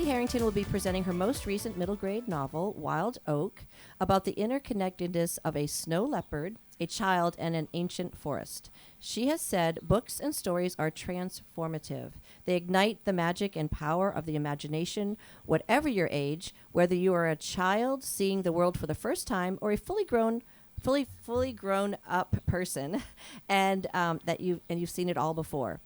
Clay Harrington will be presenting her most recent middle grade novel, Wild Oak, about the interconnectedness of a snow leopard, a child, and an ancient forest. She has said books and stories are transformative. They ignite the magic and power of the imagination, whatever your age, whether you are a child seeing the world for the first time or a fully grown up person, and you've seen it all before.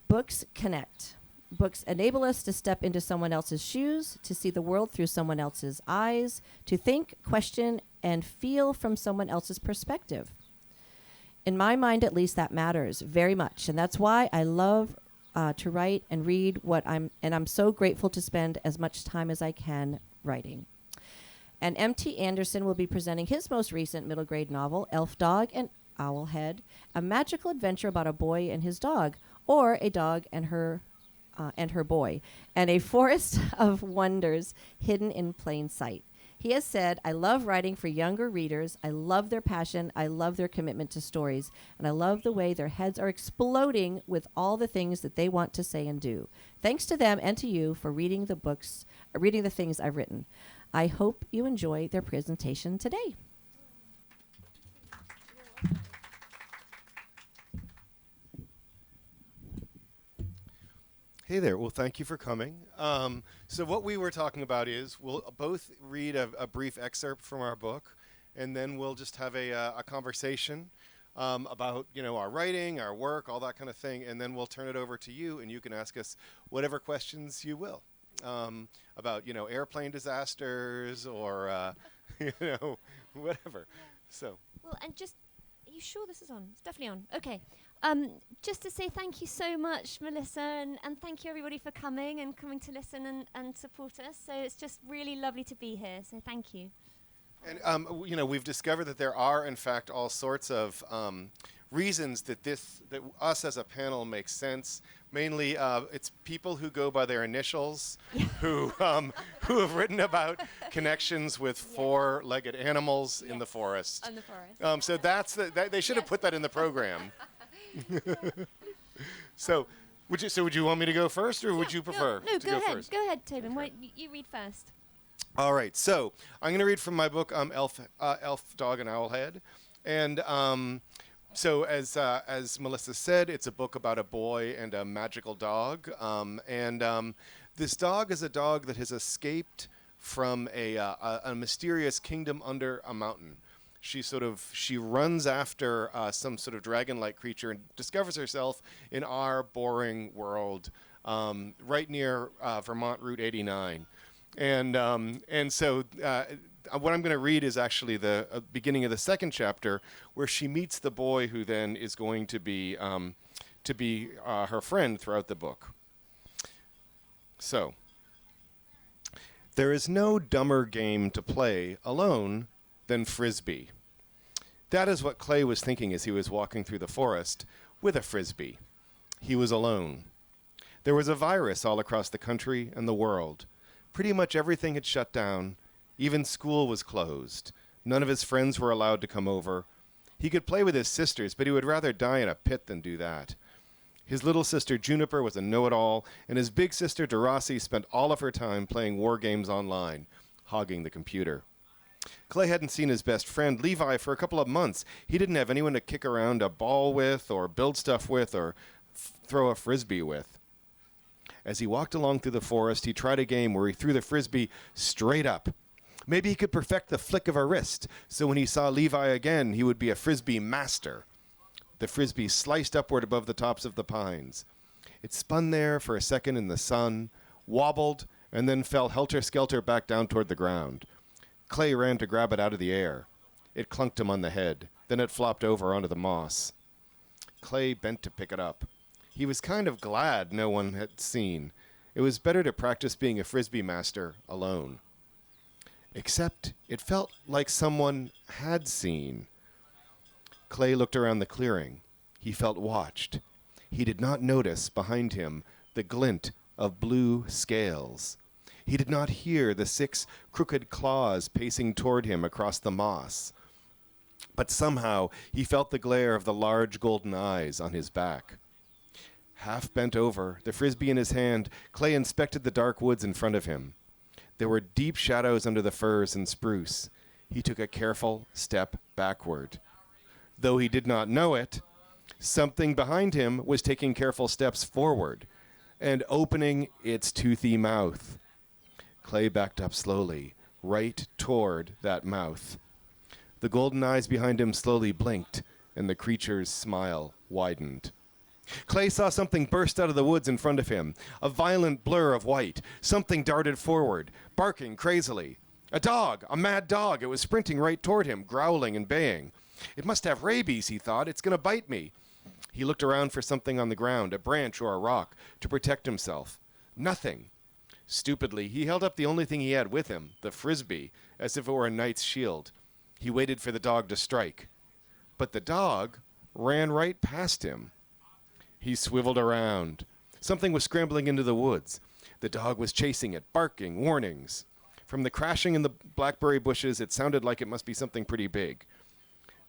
Books connect. Books enable us to step into someone else's shoes, to see the world through someone else's eyes, to think, question, and feel from someone else's perspective. In my mind, at least, that matters very much, and that's why I love to write and read I'm so grateful to spend as much time as I can writing. And M.T. Anderson will be presenting his most recent middle grade novel, Elf Dog and Owlhead, a magical adventure about a boy and his dog, or a dog and her boy, and a forest of wonders hidden in plain sight. He has said, I love writing for younger readers. I love their passion. I love their commitment to stories. And I love the way their heads are exploding with all the things that they want to say and do. Thanks to them and to you for reading the things I've written. I hope you enjoy their presentation today. Hey there. Well, thank you for coming. So what we were talking about is we'll both read a brief excerpt from our book, and then we'll just have a conversation about our writing, our work, all that kind of thing, and then we'll turn it over to you, and you can ask us whatever questions you will about airplane disasters or whatever. So. Well, and just. Are you sure this is on? It's definitely on. Okay. Just to say thank you so much, Melissa, and thank you everybody for coming to listen and support us. So it's just really lovely to be here. So thank you. And we've discovered that there are, in fact, all sorts of reasons that us as a panel makes sense. Mainly, it's people who go by their initials, who have written about connections with four-legged animals in the forest. In the forest. So they should have put that in the program. So, would you want me to go first, or would you prefer no, to go ahead. first? Go ahead, Tobin. Why you read first? All right. So I'm going to read from my book, Elf Dog and Owlhead, and so as Melissa said, it's a book about a boy and a magical dog, and this dog is a dog that has escaped from a mysterious kingdom under a mountain. She runs after some sort of dragon-like creature and discovers herself in our boring world, right near Vermont Route 89. And so what I'm going to read is actually the beginning of the second chapter, where she meets the boy who then is going to be her friend throughout the book. So, there is no dumber game to play alone than Frisbee. That is what Clay was thinking as he was walking through the forest with a Frisbee. He was alone. There was a virus all across the country and the world. Pretty much everything had shut down. Even school was closed. None of his friends were allowed to come over. He could play with his sisters, but he would rather die in a pit than do that. His little sister Juniper was a know-it-all, and his big sister Derossi spent all of her time playing war games online, hogging the computer. Clay hadn't seen his best friend Levi for a couple of months. He didn't have anyone to kick around a ball with, or build stuff with, or throw a Frisbee with. As he walked along through the forest, he tried a game where he threw the Frisbee straight up. Maybe he could perfect the flick of a wrist, so when he saw Levi again, he would be a Frisbee master. The Frisbee sliced upward above the tops of the pines. It spun there for a second in the sun, wobbled, and then fell helter-skelter back down toward the ground. Clay ran to grab it out of the air. It clunked him on the head. Then it flopped over onto the moss. Clay bent to pick it up. He was kind of glad no one had seen. It was better to practice being a Frisbee master alone. Except it felt like someone had seen. Clay looked around the clearing. He felt watched. He did not notice behind him the glint of blue scales. He did not hear the 6 crooked claws pacing toward him across the moss. But somehow he felt the glare of the large golden eyes on his back. Half bent over, the frisbee in his hand, Clay inspected the dark woods in front of him. There were deep shadows under the firs and spruce. He took a careful step backward. Though he did not know it, something behind him was taking careful steps forward and opening its toothy mouth. Clay backed up slowly, right toward that mouth. The golden eyes behind him slowly blinked, and the creature's smile widened. Clay saw something burst out of the woods in front of him, a violent blur of white. Something darted forward, barking crazily. A dog, a mad dog. It was sprinting right toward him, growling and baying. It must have rabies, he thought. It's going to bite me. He looked around for something on the ground, a branch or a rock, to protect himself. Nothing. Stupidly, he held up the only thing he had with him, the frisbee, as if it were a knight's shield. He waited for the dog to strike. But the dog ran right past him. He swiveled around. Something was scrambling into the woods. The dog was chasing it, barking warnings. From the crashing in the blackberry bushes, it sounded like it must be something pretty big.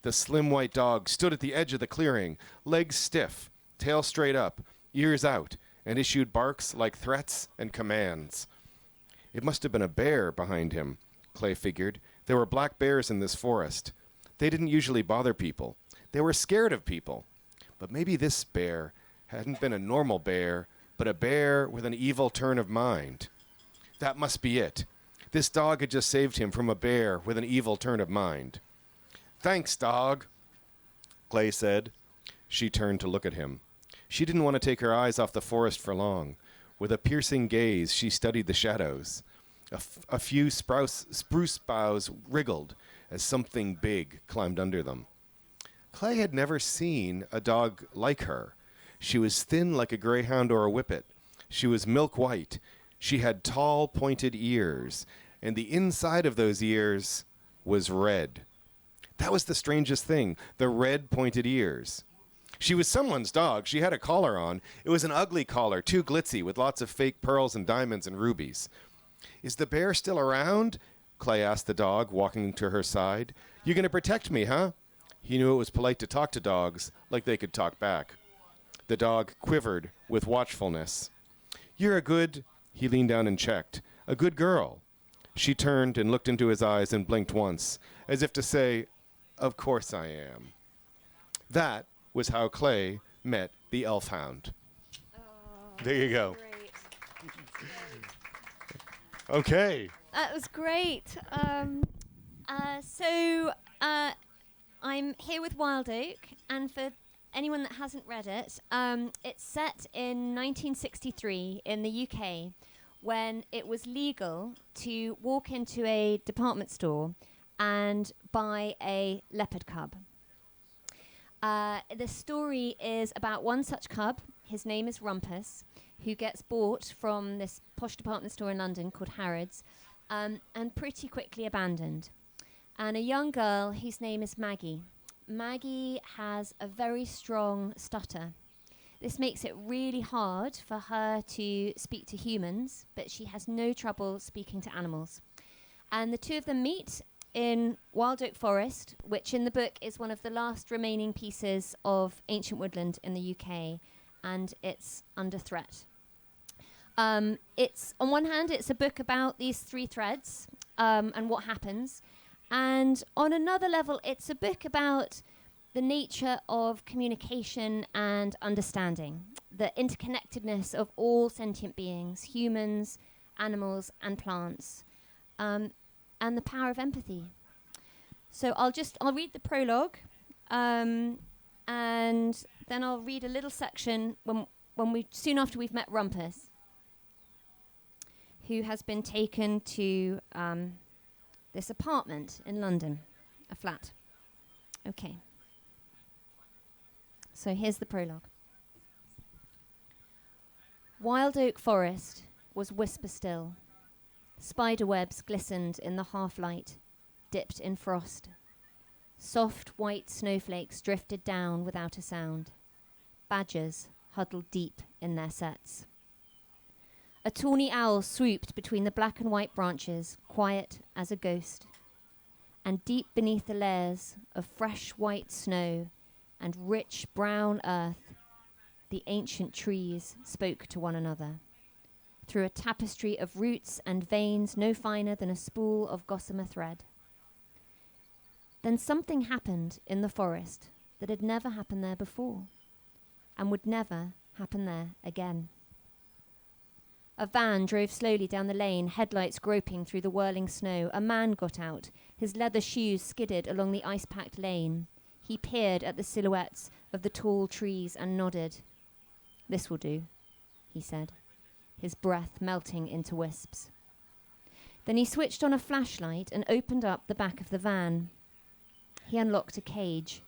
The slim white dog stood at the edge of the clearing, legs stiff, tail straight up, ears out, and issued barks like threats and commands. It must have been a bear behind him, Clay figured. There were black bears in this forest. They didn't usually bother people. They were scared of people. But maybe this bear hadn't been a normal bear, but a bear with an evil turn of mind. That must be it. This dog had just saved him from a bear with an evil turn of mind. "Thanks, dog," Clay said. She turned to look at him. She didn't want to take her eyes off the forest for long. With a piercing gaze, she studied the shadows. A few spruce boughs wriggled as something big climbed under them. Clay had never seen a dog like her. She was thin like a greyhound or a whippet. She was milk white. She had tall, pointed ears, and the inside of those ears was red. That was the strangest thing, the red, pointed ears. She was someone's dog. She had a collar on. It was an ugly collar, too glitzy, with lots of fake pearls and diamonds and rubies. "Is the bear still around?" Clay asked the dog, walking to her side. "You going to protect me, huh?" He knew it was polite to talk to dogs like they could talk back. The dog quivered with watchfulness. "You're a good—" He leaned down and checked. "A good girl." She turned and looked into his eyes and blinked once, as if to say, "Of course I am." That was how Clay met the elf hound. Oh, There you go. great. Okay. That was great. I'm here with Wild Oak, and for anyone that hasn't read it, it's set in 1963 in the UK, when it was legal to walk into a department store and buy a leopard cub. The story is about one such cub. His name is Rumpus, who gets bought from this posh department store in London called Harrods, and pretty quickly abandoned. And a young girl whose name is Maggie. Maggie has a very strong stutter. This makes it really hard for her to speak to humans, but she has no trouble speaking to animals. And the two of them meet in Wild Oak Forest, which in the book is one of the last remaining pieces of ancient woodland in the UK, and it's under threat. It's, on one hand, it's a book about these three threads and what happens. And on another level, it's a book about the nature of communication and understanding, the interconnectedness of all sentient beings, humans, animals, and plants, and the power of empathy. So I'll read the prologue, and then I'll read a little section soon after we've met Rumpus, who has been taken to this apartment in London, a flat. Okay. So here's the prologue. Wild Oak Forest was whisper still. Spiderwebs glistened in the half-light, dipped in frost. Soft white snowflakes drifted down without a sound. Badgers huddled deep in their sets. A tawny owl swooped between the black and white branches, quiet as a ghost. And deep beneath the layers of fresh white snow and rich brown earth, the ancient trees spoke to one another, through a tapestry of roots and veins no finer than a spool of gossamer thread. Then something happened in the forest that had never happened there before, and would never happen there again. A van drove slowly down the lane, headlights groping through the whirling snow. A man got out. His leather shoes skidded along the ice-packed lane. He peered at the silhouettes of the tall trees and nodded. "This will do," he said, his breath melting into wisps. Then he switched on a flashlight and opened up the back of the van. He unlocked a cage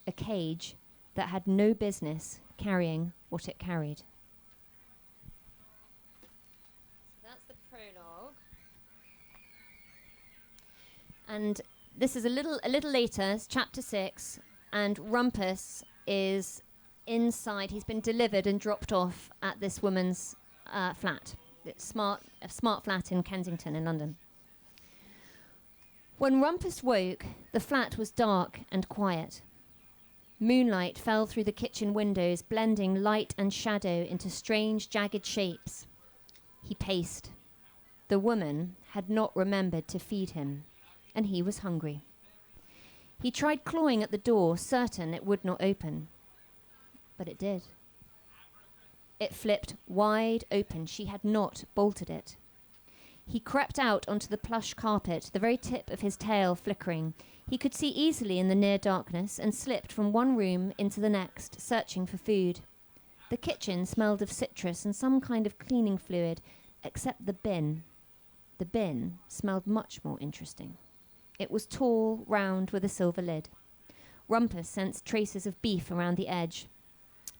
that had no business carrying what it carried. That's the prologue. And this is a little later, it's chapter 6, and Rumpus is inside. He's been delivered and dropped off at this woman's flat, a smart flat in Kensington in London. When Rumpus woke, the flat was dark and quiet. Moonlight fell through the kitchen windows, blending light and shadow into strange, jagged shapes. He paced. The woman had not remembered to feed him, and he was hungry. He tried clawing at the door, certain it would not open. But it did. It flipped wide open. She had not bolted it. He crept out onto the plush carpet, the very tip of his tail flickering. He could see easily in the near darkness and slipped from one room into the next, searching for food. The kitchen smelled of citrus and some kind of cleaning fluid, except the bin. The bin smelled much more interesting. It was tall, round, with a silver lid. Rumpus sensed traces of beef around the edge.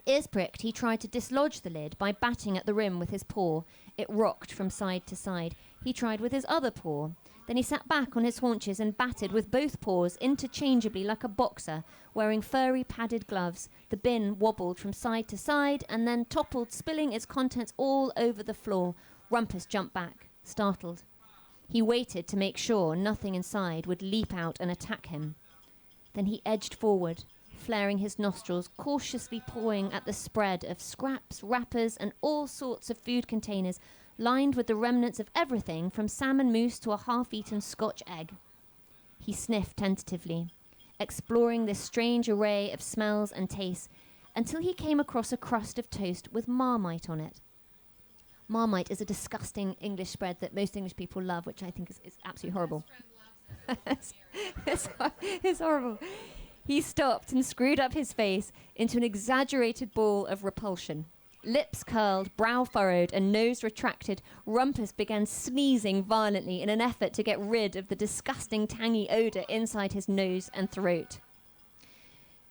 Ears pricked, he tried to dislodge the lid by batting at the rim with his paw. It rocked from side to side. He tried with his other paw. Then he sat back on his haunches and batted with both paws interchangeably like a boxer, wearing furry padded gloves. The bin wobbled from side to side and then toppled, spilling its contents all over the floor. Rumpus jumped back, startled. He waited to make sure nothing inside would leap out and attack him. Then he edged forward, flaring his nostrils, cautiously pawing at the spread of scraps, wrappers, and all sorts of food containers, lined with the remnants of everything from salmon mousse to a half-eaten Scotch egg. He sniffed tentatively, exploring this strange array of smells and tastes, until he came across a crust of toast with Marmite on it. Marmite is a disgusting English spread that most English people love, which I think is absolutely horrible. It's horrible. He stopped and screwed up his face into an exaggerated ball of repulsion. Lips curled, brow furrowed, and nose retracted, Rumpus began sneezing violently in an effort to get rid of the disgusting tangy odour inside his nose and throat.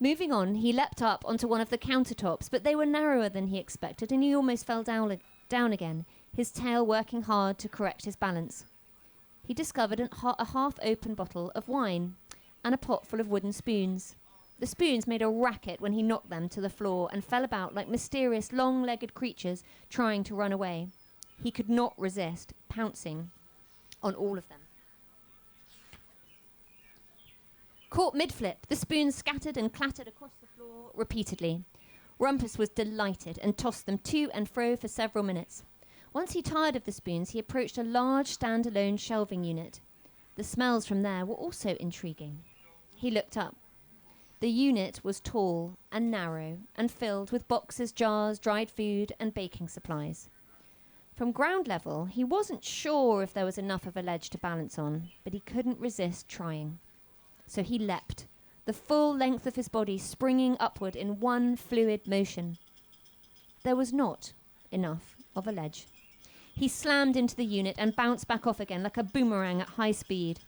Moving on, he leapt up onto one of the countertops, but they were narrower than he expected, and he almost fell down again, his tail working hard to correct his balance. He discovered a half-open bottle of wine and a pot full of wooden spoons. The spoons made a racket when he knocked them to the floor and fell about like mysterious long-legged creatures trying to run away. He could not resist pouncing on all of them. Caught mid-flip, the spoons scattered and clattered across the floor repeatedly. Rumpus was delighted and tossed them to and fro for several minutes. Once he tired of the spoons, he approached a large stand-alone shelving unit. The smells from there were also intriguing. He looked up. The unit was tall and narrow and filled with boxes, jars, dried food, and baking supplies. From ground level, he wasn't sure if there was enough of a ledge to balance on, but he couldn't resist trying. So he leapt, the full length of his body springing upward in one fluid motion. There was not enough of a ledge. He slammed into the unit and bounced back off again like a boomerang at high speed.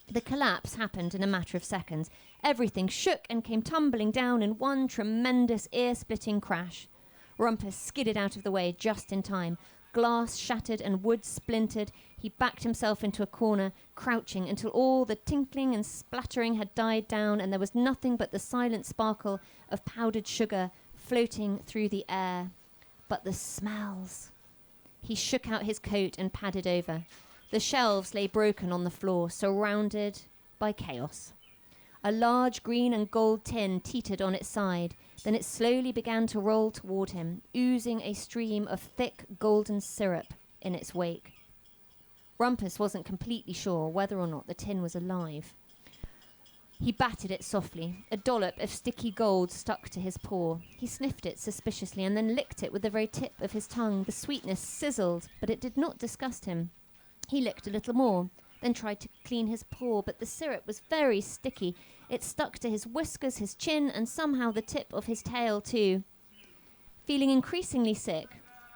The collapse happened in a matter of seconds. Everything shook and came tumbling down in one tremendous ear-splitting crash. Rumpus skidded out of the way just in time. Glass shattered and wood splintered. He backed himself into a corner, crouching until all the tinkling and splattering had died down and there was nothing but the silent sparkle of powdered sugar floating through the air. But the smells! He shook out his coat and padded over. The shelves lay broken on the floor, surrounded by chaos. A large green and gold tin teetered on its side. Then it slowly began to roll toward him, oozing a stream of thick golden syrup in its wake. Rumpus wasn't completely sure whether or not the tin was alive. He batted it softly. A dollop of sticky gold stuck to his paw. He sniffed it suspiciously and then licked it with the very tip of his tongue. The sweetness sizzled, but it did not disgust him. He licked a little more, then tried to clean his paw, but the syrup was very sticky. It stuck to his whiskers, his chin, and somehow the tip of his tail too. Feeling increasingly sick,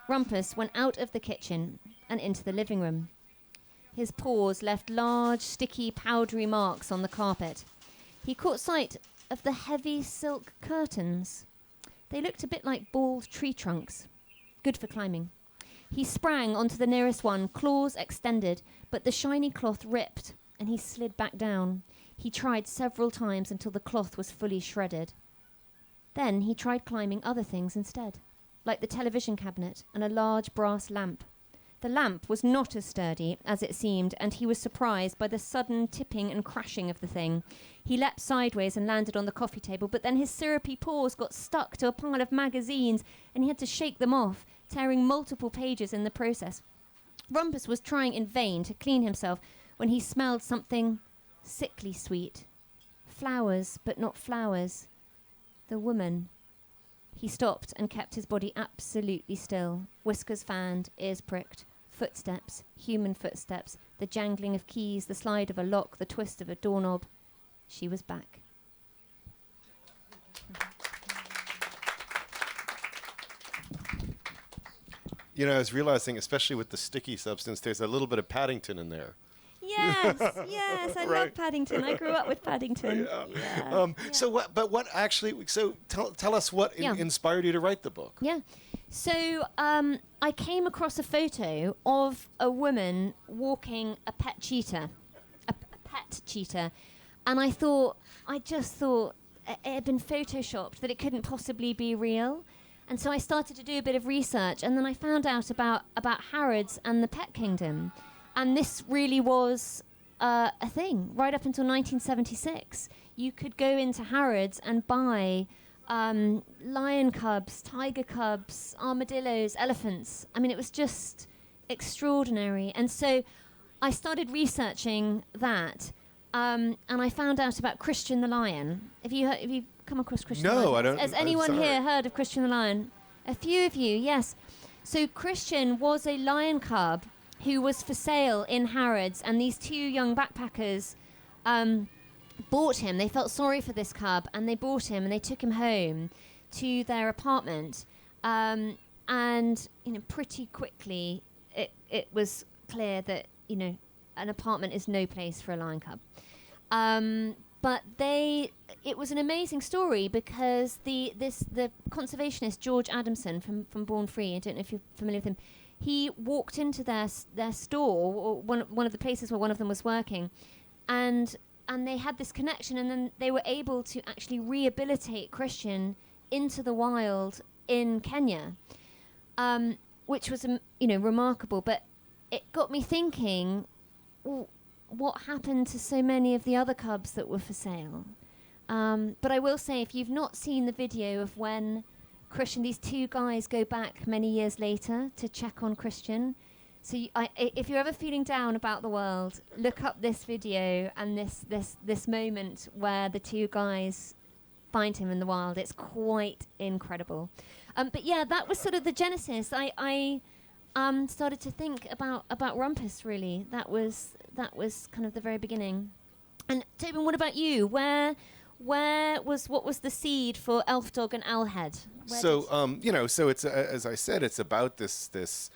Rumpus went out of the kitchen and into the living room. His paws left large, sticky, powdery marks on the carpet. He caught sight of the heavy silk curtains. They looked a bit like bald tree trunks. Good for climbing. He sprang onto the nearest one, claws extended, but the shiny cloth ripped, and he slid back down. He tried several times until the cloth was fully shredded. Then he tried climbing other things instead, like the television cabinet and a large brass lamp. The lamp was not as sturdy as it seemed, and he was surprised by the sudden tipping and crashing of the thing. He leapt sideways and landed on the coffee table, but then his syrupy paws got stuck to a pile of magazines, and he had to shake them off, tearing multiple pages in the process. Rumpus was trying in vain to clean himself when he smelled something sickly sweet. Flowers, but not flowers. The woman. He stopped and kept his body absolutely still, whiskers fanned, ears pricked. Footsteps, human footsteps, the jangling of keys, the slide of a lock, the twist of a doorknob. She was back. You know, I was realizing, especially with the sticky substance, there's a little bit of Paddington in there. Yes, yes, I love Paddington. I grew up with Paddington. Yeah. So what? But what actually? So tell us what inspired you to write the book. Yeah. So I came across a photo of a woman walking a pet cheetah, and I just thought it had been photoshopped, that it couldn't possibly be real. And so I started to do a bit of research, and then I found out about Harrods and the pet kingdom. And this really was a thing. Right up until 1976, you could go into Harrods and buy lion cubs, tiger cubs, armadillos, elephants. I mean, it was just extraordinary. And so I started researching that, and I found out about Christian the Lion. Have you come across Christian the Lion? No, I don't. Has anyone here heard of Christian the Lion? A few of you, yes. So Christian was a lion cub who was for sale in Harrods, and these two young backpackers bought him. They felt sorry for this cub, and they bought him, and they took him home to their apartment. And pretty quickly, it was clear that an apartment is no place for a lion cub. But it was an amazing story because the conservationist George Adamson from Born Free, I don't know if you're familiar with him. He walked into their store, or one of the places where one of them was working, and they had this connection, and then they were able to actually rehabilitate Christian into the wild in Kenya, which was remarkable. But it got me thinking, what happened to so many of the other cubs that were for sale? But I will say, if you've not seen the video of when Christian, these two guys go back many years later to check on Christian. So if you're ever feeling down about the world, look up this video and this moment where the two guys find him in the wild. It's quite incredible. But yeah, that was sort of the genesis. I started to think about Rumpus, really. That was kind of the very beginning. And Tobin, what about you? What was the seed for Elf Dog and Owlhead? So it's as I said, it's about this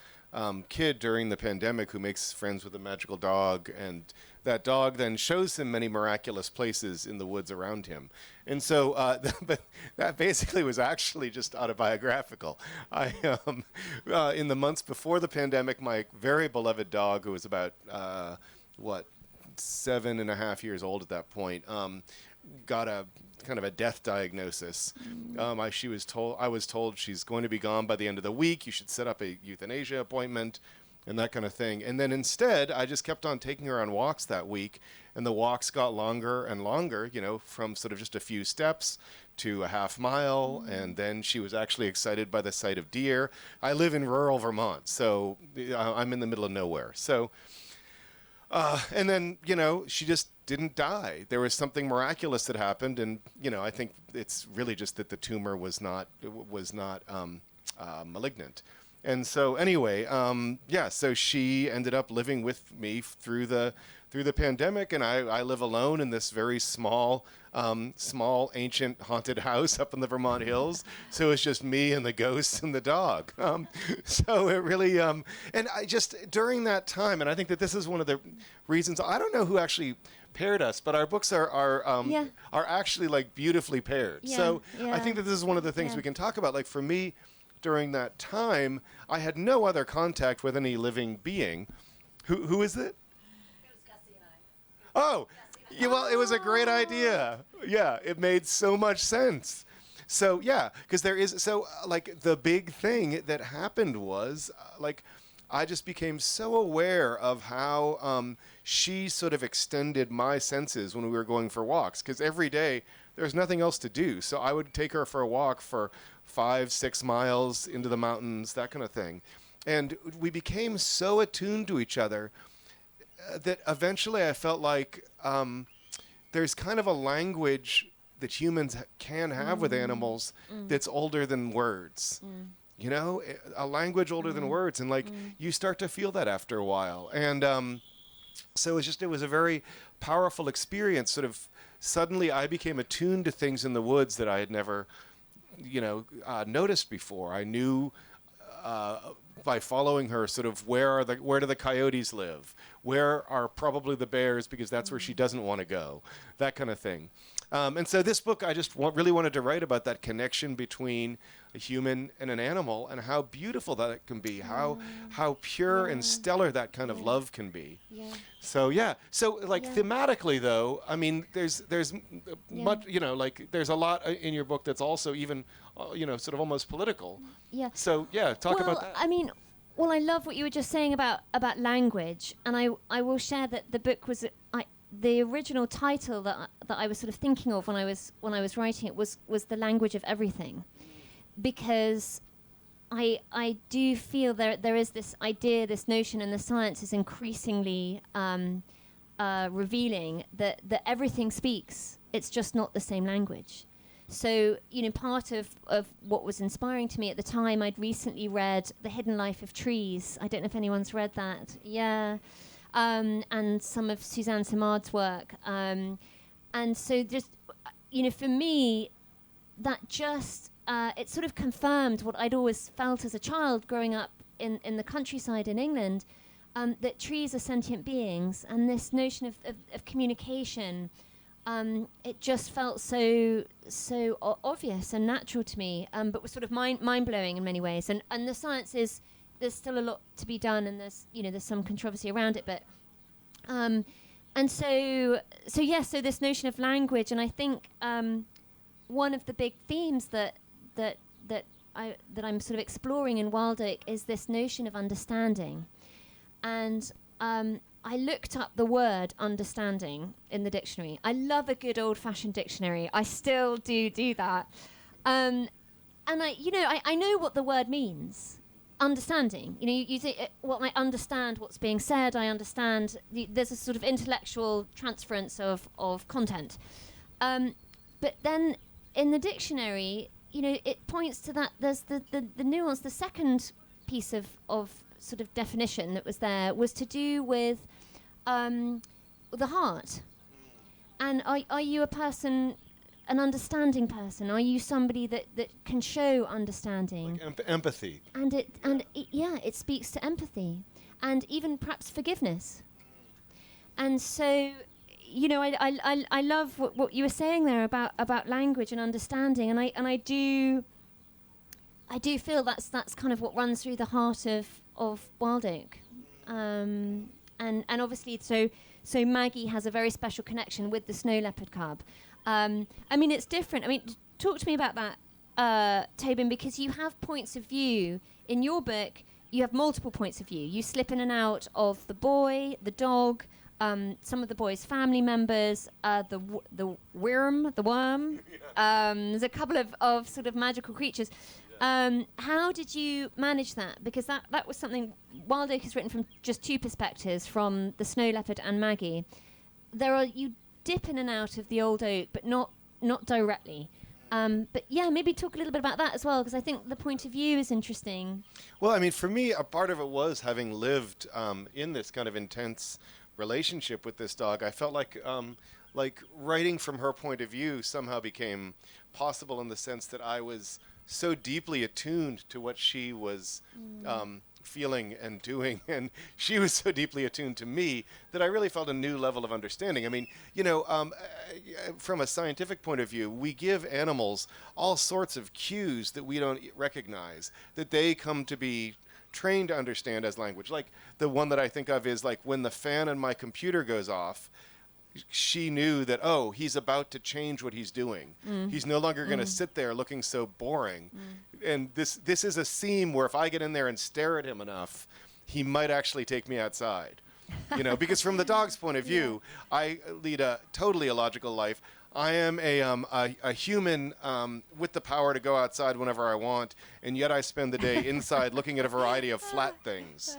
kid during the pandemic who makes friends with a magical dog, and that dog then shows him many miraculous places in the woods around him. And so, but that basically was actually just autobiographical. In the months before the pandemic, my very beloved dog, who was about 7.5 years old at that point, got a kind of a death diagnosis. I was told she's going to be gone by the end of the week. You should set up a euthanasia appointment. and that kind of thing. And then instead, I just kept on taking her on walks that week, and the walks got longer and longer, from sort of just a few steps to a half mile, and then she was actually excited by the sight of deer. I live in rural Vermont, so I'm in the middle of nowhere. So, and then, she just didn't die. There was something miraculous that happened, and, I think it's really just that the tumor was not malignant. And so anyway, so she ended up living with me through the pandemic, and I live alone in this very small, ancient haunted house up in the Vermont hills. So it's just me and the ghosts and the dog. So it really, and I just, during that time, and I think that this is one of the reasons, I don't know who actually paired us, but our books are actually like beautifully paired. Yeah, so yeah. I think that this is one of the things we can talk about. Like for me, during that time, I had no other contact with any living being. Who is it? It was Gussie and I. Oh, yeah, well, it was a great idea. Yeah, it made so much sense. So, yeah, because there is, like, the big thing that happened was, I just became so aware of how she sort of extended my senses when we were going for walks. Because every day, there's nothing else to do. So I would take her for a walk for 5-6 miles into the mountains, that kind of thing. And we became so attuned to each other that eventually I felt like there's kind of a language that humans can have with animals that's older than words. A language older than words. And you start to feel that after a while. And so it was a very powerful experience. Sort of suddenly I became attuned to things in the woods that I had never, noticed before. I knew by following her, sort of where do the coyotes live? Where are probably the bears, because that's where she doesn't want to go, that kind of thing. And so this book, I just really wanted to write about that connection between a human and an animal, and how beautiful that it can be, how pure and stellar that kind of love can be. Yeah. So thematically though, I mean, there's much, there's a lot in your book that's also even, sort of almost political. Yeah. So talk about that. I mean, I love what you were just saying about language, and I will share that the book was the original title that I was sort of thinking of when I was writing it was The Language of Everything, because I do feel there is this idea, this notion, and the science is increasingly revealing that everything speaks. It's just not the same language. So, part of what was inspiring to me at the time, I'd recently read The Hidden Life of Trees. I don't know if anyone's read that. Yeah. And some of Suzanne Simard's work. And so just, for me, that just, it sort of confirmed what I'd always felt as a child growing up in the countryside in England, that trees are sentient beings, and this notion of communication, it just felt so obvious and natural to me, but was sort of mind-blowing in many ways. And the science is, there's still a lot to be done, and there's some controversy around it, but so this notion of language, and I think one of the big themes that I'm sort of exploring in Wild Oak is this notion of understanding. And I looked up the word understanding in the dictionary. I love a good old-fashioned dictionary. I still do that. And I know what the word means. Understanding. You say, I understand what's being said. I understand. There's a sort of intellectual transference of content. But then in the dictionary, it points to that. There's the nuance. The second piece of sort of definition that was there was to do with the heart. And are you a person, an understanding person? Are you somebody that can show understanding? Like empathy. And it speaks to empathy, and even perhaps forgiveness. And so, I love what you were saying there about language and understanding, and I do feel that's kind of what runs through the heart of Wild Oak, and obviously so Maggie has a very special connection with the snow leopard cub. I mean, it's different. I mean, talk to me about that, Tobin, because you have points of view in your book. you have multiple points of view. You slip in and out of the boy, the dog, some of the boy's family members, the worm. There's a couple of sort of magical creatures. How did you manage that? Because that was something Wild Oak is written from just two perspectives, from the snow leopard and Maggie. You dip in and out of the old oak, but not directly. But yeah, maybe talk a little bit about that as well, because I think the point of view is interesting. Well, I mean, for me, a part of it was having lived in this kind of intense relationship with this dog. I felt like writing from her point of view somehow became possible, in the sense that I was so deeply attuned to what she was feeling and doing, and she was so deeply attuned to me that I really felt a new level of understanding. I mean, from a scientific point of view, we give animals all sorts of cues that we don't recognize, that they come to be trained to understand as language. Like, the one that I think of is, like, when the fan on my computer goes off, she knew that, oh, he's about to change what he's doing. He's no longer going to sit there looking so boring. And this is a seam where if I get in there and stare at him enough, he might actually take me outside. Because from the dog's point of view, I lead a totally illogical life. I am a human with the power to go outside whenever I want, and yet I spend the day inside looking at a variety of flat things.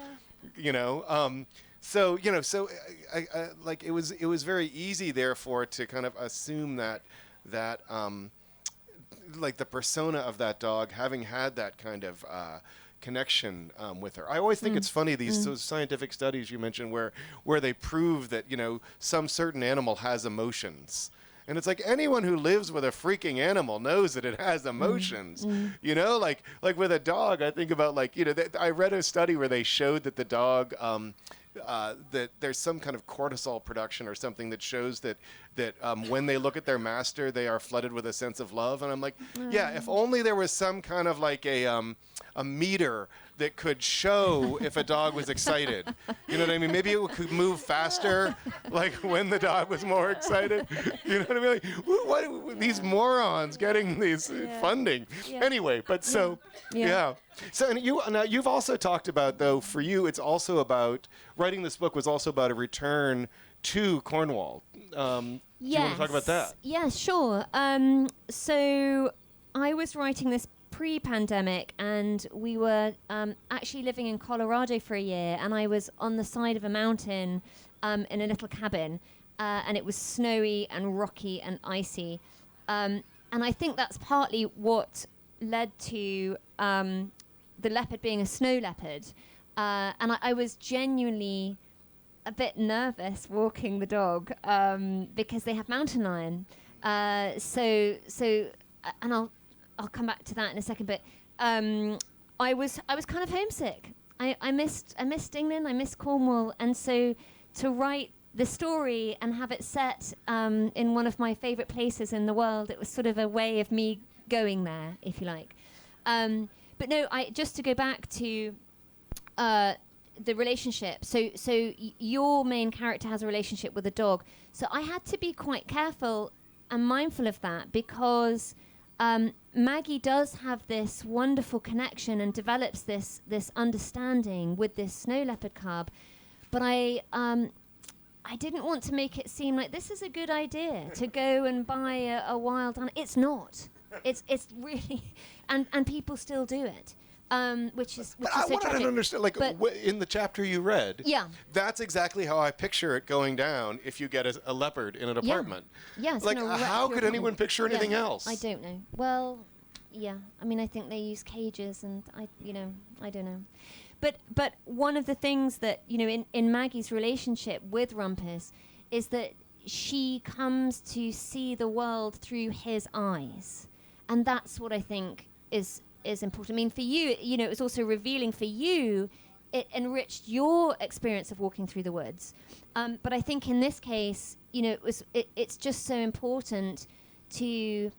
So it was very easy, therefore, to kind of assume that like the persona of that dog, having had that kind of connection with her. I always think it's funny, those scientific studies you mentioned where they prove that some certain animal has emotions. And it's like, anyone who lives with a freaking animal knows that it has emotions. Like with a dog, I think about I read a study where they showed that the dog that there's some kind of cortisol production or something that shows that when they look at their master, they are flooded with a sense of love. And I'm like, yeah, if only there was some kind of like a meter that could show if a dog was excited. You know what I mean? Maybe it could move faster, like when the dog was more excited. You know what I mean? Like, what these morons getting these funding? Anyway, but so yeah. So and you've also talked about, though, for you, it's also about writing this book was also about a return to Cornwall. Do you want to talk about that? Yeah, sure. So I was writing this pre-pandemic, and we were actually living in Colorado for a year, and I was on the side of a mountain in a little cabin, and it was snowy and rocky and icy. And I think that's partly what led to the leopard being a snow leopard. And I was genuinely a bit nervous walking the dog because they have mountain lion. So and I'll come back to that in a second. But I was kind of homesick. I missed England. I missed Cornwall, and so to write the story and have it set in one of my favourite places in the world, it was sort of a way of me going there, if you like. But no, just to go back to the relationship. So your main character has a relationship with a dog. So I had to be quite careful and mindful of that, because Maggie does have this wonderful connection and develops this understanding with this snow leopard cub. But I didn't want to make it seem like this is a good idea to go and buy a wild animal. It's not. It's really, and people still do it, which is so I want tragic. to understand, like, in the chapter you read, that's exactly how I picture it going down if you get a leopard in an apartment. Yeah, like, how could anyone picture anything else? I don't know. Well, yeah, I mean, I think they use cages, and I don't know. But one of the things that, in Maggie's relationship with Rumpus is that she comes to see the world through his eyes. And that's what I think is important. I mean, for you, it was also revealing for you. It enriched your experience of walking through the woods. But I think in this case, it's just so important to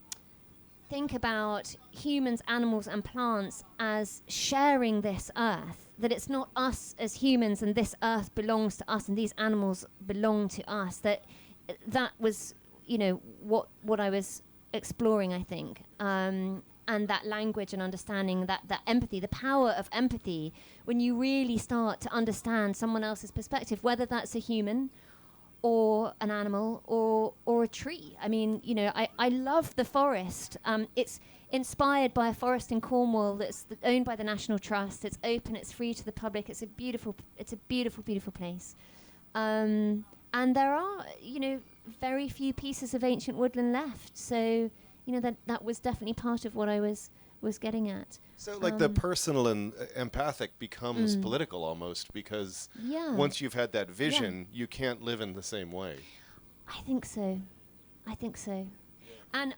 think about humans, animals, and plants as sharing this earth. That it's not us as humans, and this earth belongs to us, and these animals belong to us. That was, what I was exploring, I think. and that language and understanding, that empathy, the power of empathy, when you really start to understand someone else's perspective, whether that's a human or an animal or a tree. I mean, I love the forest. It's inspired by a forest in Cornwall that's owned by the National Trust. It's open, it's free to the public. It's a beautiful, beautiful place. And there are, very few pieces of ancient woodland left. So, that was definitely part of what I was getting at. So, like, the personal and empathic becomes political almost, because once you've had that vision, you can't live in the same way. I think so. And,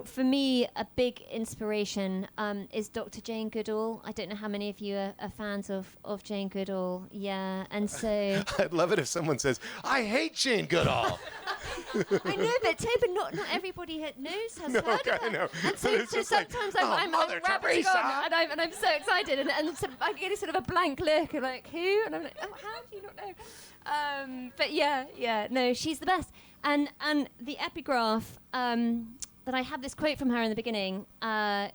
for me, a big inspiration is Dr. Jane Goodall. I don't know how many of you are fans of Jane Goodall. Yeah, and so... I'd love it if someone says, I hate Jane Goodall. I know, but Toby, not everybody knows, has heard of her. I know. And so sometimes I'm rabbiting on, and I'm so excited, and I'm getting sort of a blank look, and like, who? And I'm like, oh, how do you not know? But yeah, no, she's the best. And the epigraph, that I have this quote from her in the beginning, only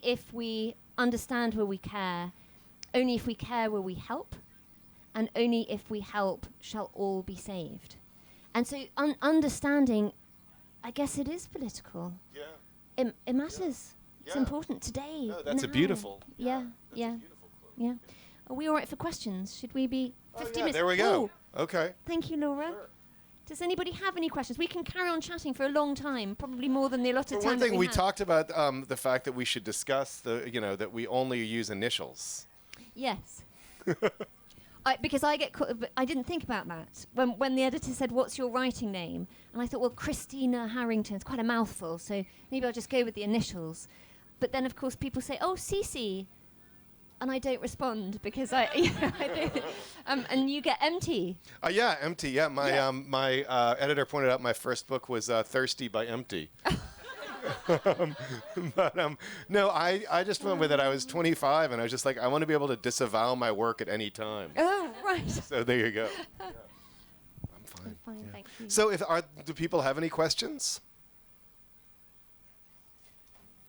if we understand will we care, only if we care will we help, and only if we help shall all be saved. And so understanding, I guess it is political. Yeah. It matters. Yeah. It's important today. No, that's now. a beautiful. Yeah. That's a beautiful quote. Yeah. Are we all right for questions? Should we be 50 minutes? There we go. Okay. Thank you, Laura. Sure. Does anybody have any questions? We can carry on chatting for a long time, probably more than the allotted time. One thing we have. talked about the fact that we should discuss that we only use initials. Yes. Because I didn't think about that when the editor said, "What's your writing name?" And I thought, well, Christina Harrington. It's quite a mouthful, so maybe I'll just go with the initials. But then, of course, people say, "Oh, Cece," and I don't respond because I don't. And you get empty. Yeah, empty. Yeah, my editor pointed out my first book was Thirsty by Empty. But no, I just went with it. I was 25, and I was just like, I want to be able to disavow my work at any time. Oh, right. So there you go. Yeah. I'm fine. I'm fine, yeah. thank you. So do people have any questions?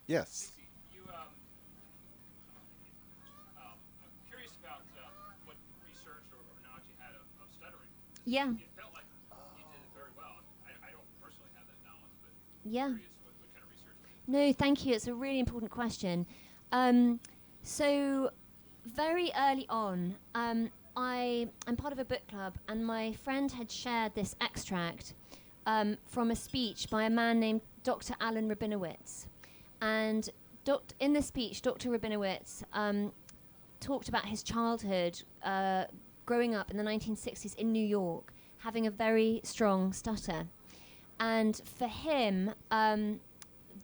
Yes. I'm curious about what research or knowledge you had of stuttering. Yeah. It felt like you did it very well. I don't personally have that knowledge, but Yeah. I'm curious what kind of research you did. No, thank you. It's a really important question. So very early on, I'm part of a book club, and my friend had shared this extract from a speech by a man named Dr. Alan Rabinowitz. And in this speech, Dr. Rabinowitz talked about his childhood growing up in the 1960s in New York, having a very strong stutter. And for him,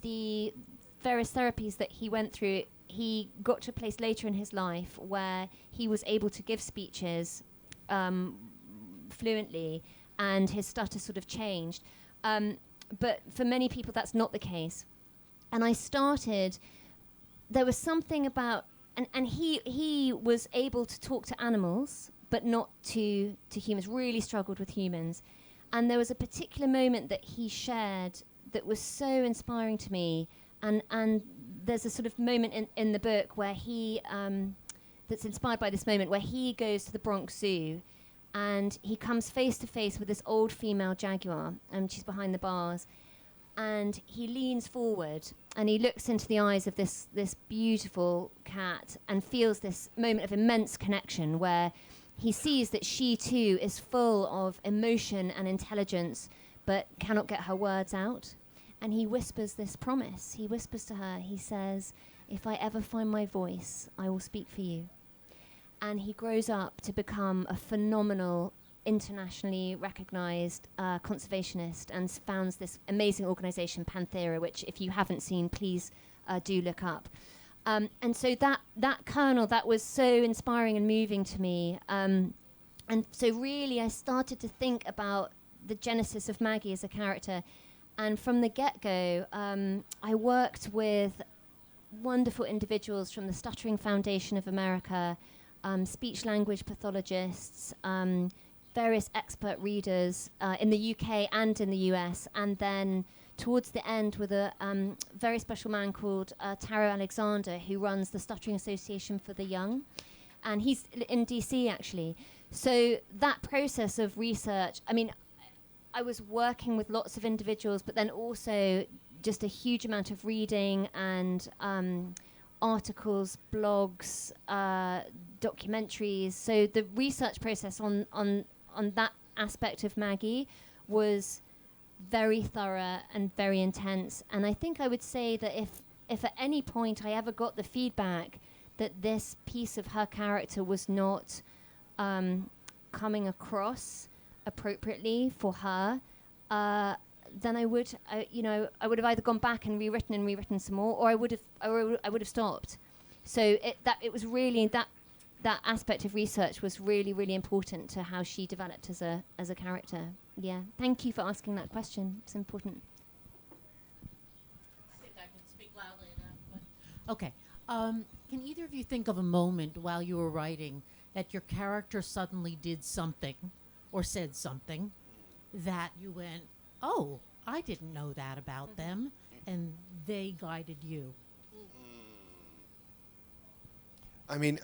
the various therapies that he went through, he got to a place later in his life where he was able to give speeches fluently, and his stutter sort of changed. But for many people, that's not the case. And there was something about, and he was able to talk to animals, but not to humans, really struggled with humans. And there was a particular moment that he shared that was so inspiring to me. And there's a sort of moment in the book where he, that's inspired by this moment, where he goes to the Bronx Zoo and he comes face to face with this old female jaguar, and she's behind the bars. And he leans forward and he looks into the eyes of this beautiful cat and feels this moment of immense connection where he sees that she too is full of emotion and intelligence but cannot get her words out. And he whispers this promise. He whispers to her, he says, "If I ever find my voice, I will speak for you." And he grows up to become a phenomenal, internationally recognized conservationist, and founds this amazing organization, Panthera, which if you haven't seen, please do look up. And so that kernel, that was so inspiring and moving to me. And so really I started to think about the genesis of Maggie as a character. And from the get-go, I worked with wonderful individuals from the Stuttering Foundation of America, speech-language pathologists, various expert readers in the UK and in the US, and then towards the end with a very special man called Taro Alexander, who runs the Stuttering Association for the Young, and he's in DC actually. So that process of research, I mean, I was working with lots of individuals, but then also just a huge amount of reading and articles, blogs, documentaries. So the research process on that aspect of Maggie was very thorough and very intense. And I think I would say that if at any point I ever got the feedback that this piece of her character was not coming across appropriately for her, then I would have either gone back and rewritten some more, or I would have stopped. So it was really that aspect of research was really, really important to how she developed as a character. Yeah, thank you for asking that question. It's important. I think I can speak loudly enough. But okay. Can either of you think of a moment while you were writing that your character suddenly did something or said something that you went, oh, I didn't know that about them, and they guided you? I mean,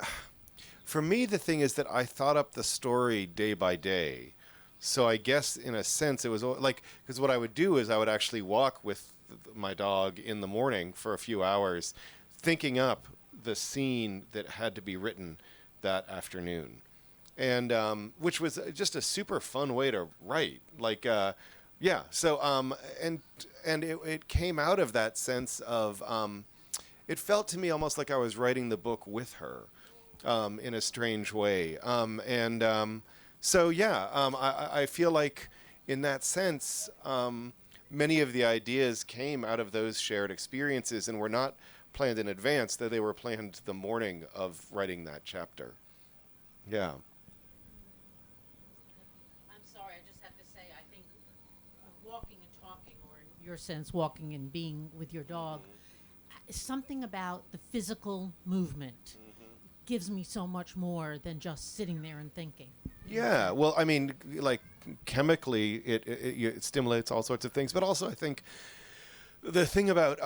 for me, the thing is that I thought up the story day by day. So I guess in a sense it was like, because what I would do is I would actually walk with my dog in the morning for a few hours, thinking up the scene that had to be written that afternoon. And which was just a super fun way to write. Like, yeah. So, and it came out of that sense of, it felt to me almost like I was writing the book with her, in a strange way. So yeah, I feel like in that sense, many of the ideas came out of those shared experiences and were not planned in advance, though they were planned the morning of writing that chapter. Yeah. I'm sorry, I just have to say, I think walking and talking, or in your sense, walking and being with your dog, something about the physical movement gives me so much more than just sitting there and thinking. Yeah, well, I mean, like chemically, it stimulates all sorts of things, but also I think the thing about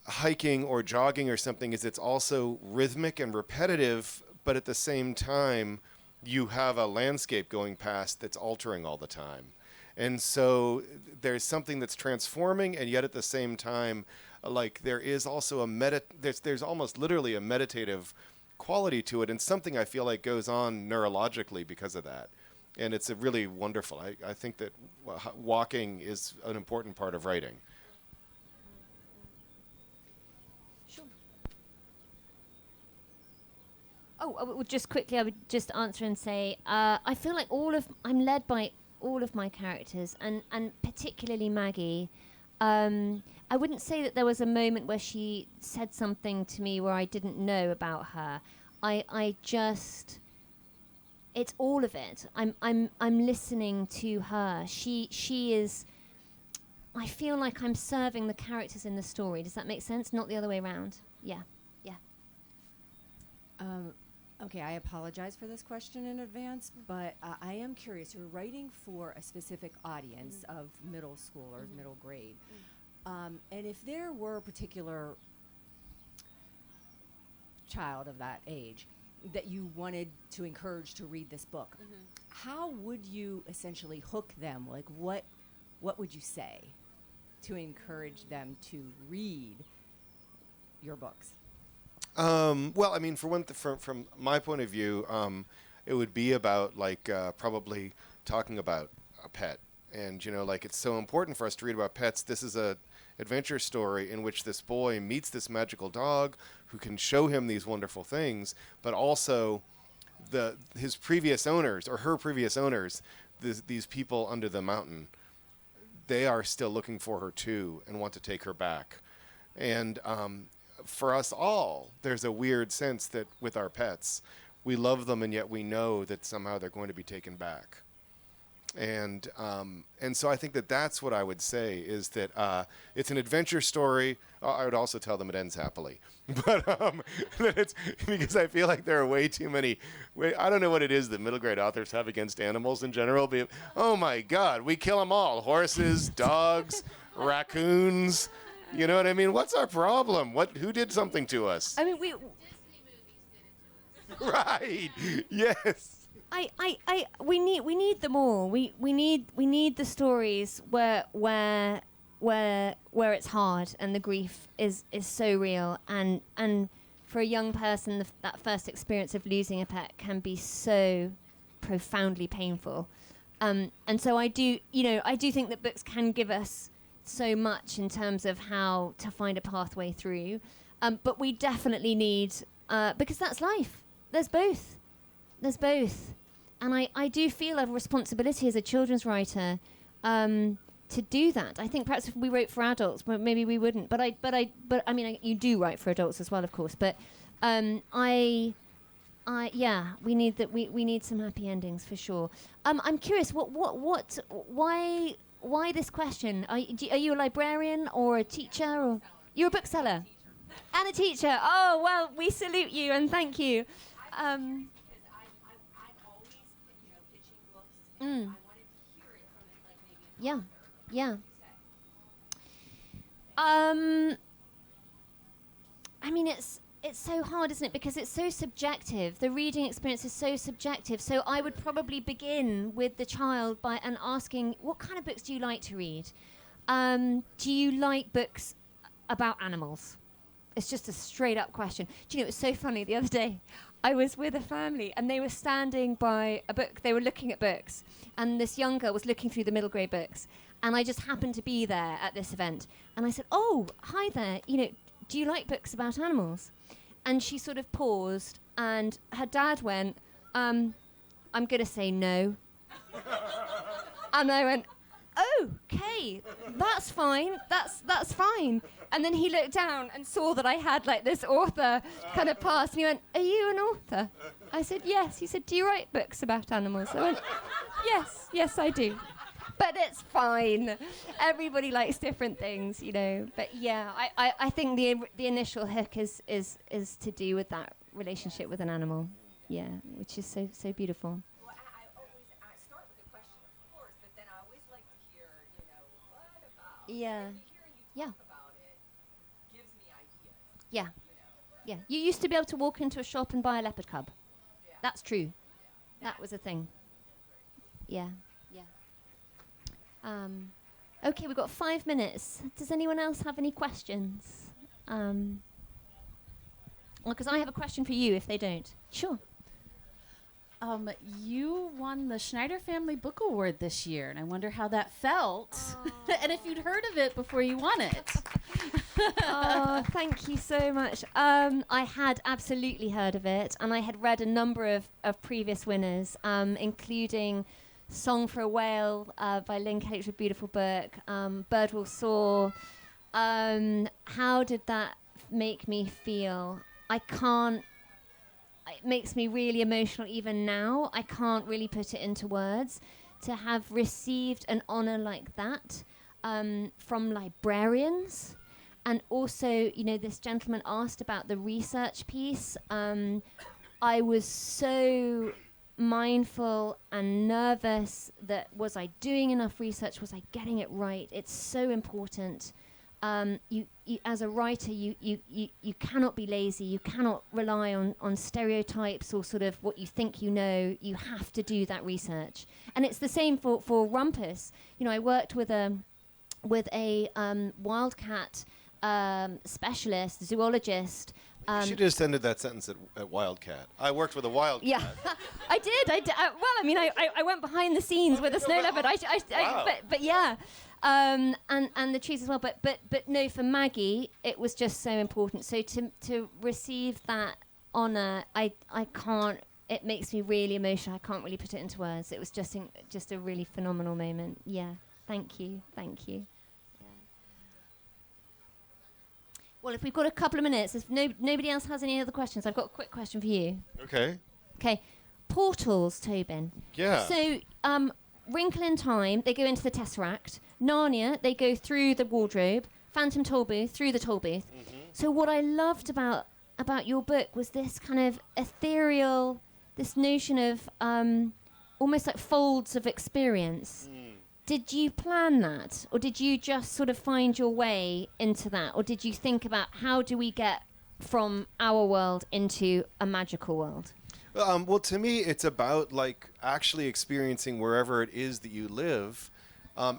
hiking or jogging or something is it's also rhythmic and repetitive, but at the same time, you have a landscape going past that's altering all the time. And so there's something that's transforming, and yet at the same time, like there is also there's almost literally a meditative quality to it, and something I feel like goes on neurologically because of that. And it's a really wonderful. I think that walking is an important part of writing. Sure. Oh, I would just quickly, I would just answer and say, I feel like I'm led by all of my characters, and particularly Maggie. I wouldn't say that there was a moment where she said something to me where I didn't know about her. I just, it's all of it. I'm listening to her. She is. I feel like I'm serving the characters in the story. Does that make sense? Not the other way around. Yeah. Okay, I apologize for this question in advance, but I am curious. You're writing for a specific audience of middle school or middle grade. And if there were a particular child of that age that you wanted to encourage to read this book, how would you essentially hook them? Like, what would you say to encourage them to read your books? Well, I mean, for one, from my point of view, it would be about like probably talking about a pet, and like it's so important for us to read about pets. This is a adventure story in which this boy meets this magical dog who can show him these wonderful things, but also his previous owners or her previous owners, these people under the mountain, they are still looking for her too and want to take her back, and for us all, there's a weird sense that with our pets, we love them and yet we know that somehow they're going to be taken back. And so I think that that's what I would say is that it's an adventure story. I would also tell them it ends happily, but that it's because I feel like there are way too many. I don't know what it is that middle grade authors have against animals in general. But, oh my God, we kill them all: horses, dogs, raccoons. You know what I mean? What's our problem? Who did something to us? I mean, Right. Yes. we need them all. We need the stories where it's hard and the grief is so real, and for a young person that first experience of losing a pet can be so profoundly painful, and so I do think that books can give us so much in terms of how to find a pathway through, but we definitely need because that's life. There's both, and I do feel a responsibility as a children's writer to do that. I think perhaps if we wrote for adults, well, maybe we wouldn't. But I mean, you do write for adults as well, of course. But we need that. We need some happy endings for sure. I'm curious. Why this question? Are you a librarian or a teacher, or you're a bookseller and a teacher? Oh well, we salute you and thank you. Because I'm always, pitching books, and I wanted to hear it from it, like maybe an author. Yeah. I mean, it's so hard, isn't it? Because it's so subjective. The reading experience is so subjective. So I would probably begin with the child by asking, what kind of books do you like to read? Do you like books about animals? It's just a straight up question. Do you know, it was so funny the other day. I was with a family and they were standing by a book. They were looking at books, and this young girl was looking through the middle grade books, and I just happened to be there at this event, and I said, "Oh, hi there. Do you like books about animals?" And she sort of paused, and her dad went, "I'm gonna say no." And I went, "Okay, that's fine. That's fine." And then he looked down and saw that I had like this author kind of pass, and he went, "Are you an author?" I said, "Yes." He said, "Do you write books about animals?" I went, Yes, I do. But it's fine. Everybody likes different things, But yeah, I think the initial hook is to do with that relationship with an animal. Yeah, which is so beautiful. Well, I start with a question, of course, but then I always like to hear, what about? Yeah. And hearing you talk about it gives me ideas. Yeah. Yeah. You used to be able to walk into a shop and buy a leopard cub. Yeah. That's true. That was a thing. Yeah. Okay, we've got 5 minutes. Does anyone else have any questions? Because I have a question for you if they don't. Sure. You won the Schneider Family Book Award this year, and I wonder how that felt, and if you'd heard of it before you won it. Oh, thank you so much. I had absolutely heard of it, and I had read a number of previous winners, including Song for a Whale by Lynn Kelly, which is a beautiful book. Bird Will Soar. How did that make me feel? It makes me really emotional even now. I can't really put it into words. To have received an honor like that from librarians, and also, this gentleman asked about the research piece. I was so mindful and nervous that was I doing enough research? Was I getting it right? It's so important. You as a writer, you cannot be lazy. You cannot rely on stereotypes or sort of what you think you know. You have to do that research, and it's the same for Rumpus. I worked with a wildcat specialist, zoologist. You should have just ended that sentence at Wildcat. I worked with a wildcat. Yeah, I did. Well, I mean, I went behind the scenes with a snow leopard. Wow. But yeah, and the trees as well. But no, for Maggie, it was just so important. So to receive that honor, I can't. It makes me really emotional. I can't really put it into words. It was just a really phenomenal moment. Yeah, thank you. Well, if we've got a couple of minutes, if nobody else has any other questions, I've got a quick question for you. Okay. Okay, portals, Tobin. Yeah. So, Wrinkle in Time, they go into the Tesseract. Narnia, they go through the wardrobe. Phantom Tollbooth, through the Tollbooth. So what I loved about your book was this kind of ethereal, this notion of almost like folds of experience. Did you plan that? Or did you just sort of find your way into that? Or did you think about how do we get from our world into a magical world? Well, to me, it's about like actually experiencing wherever it is that you live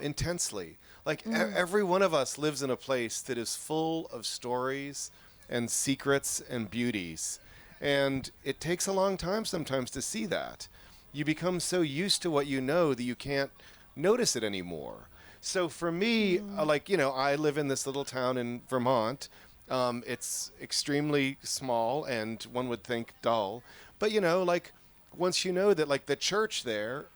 intensely. Like every one of us lives in a place that is full of stories and secrets and beauties. And it takes a long time sometimes to see that. You become so used to what you know that you can't notice it anymore. So for me, I live in this little town in Vermont. It's extremely small and one would think dull. But, once you know that, like, the church there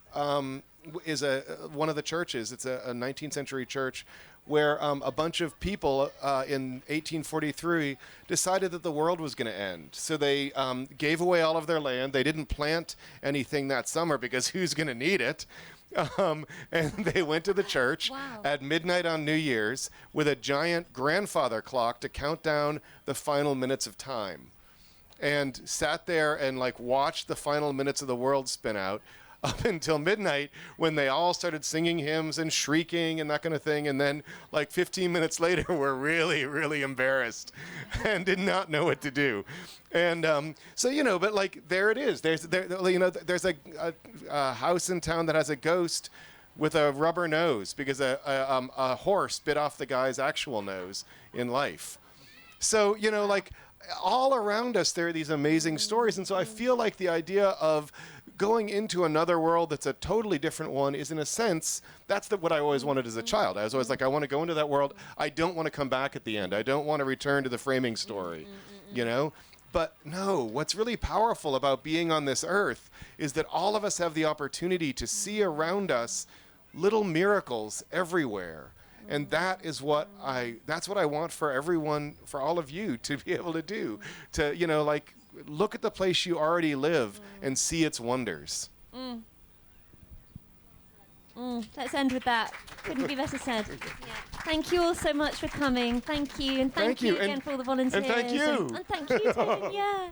is one of the churches. It's a 19th century church where a bunch of people in 1843 decided that the world was going to end. So they gave away all of their land. They didn't plant anything that summer because who's going to need it? And they went to the church at midnight on New Year's with a giant grandfather clock to count down the final minutes of time. And sat there and watched the final minutes of the world spin out up until midnight when they all started singing hymns and shrieking and that kind of thing. And then 15 minutes later, we're really, really embarrassed and did not know what to do. And but there it is. There's a house in town that has a ghost with a rubber nose because a horse bit off the guy's actual nose in life. So, all around us, there are these amazing stories. And so I feel like the idea of going into another world that's a totally different one is, in a sense, that's what I always wanted as a child. I was always like, I want to go into that world. I don't want to come back at the end. I don't want to return to the framing story, But no, what's really powerful about being on this earth is that all of us have the opportunity to see around us little miracles everywhere. And that's what I want for everyone, for all of you to be able to do, to, look at the place you already live and see its wonders. Let's end with that. Couldn't be better said. Thank you all so much for coming. Thank you. And thank you again for all the volunteers. And thank you. And thank you, Dane. Yeah.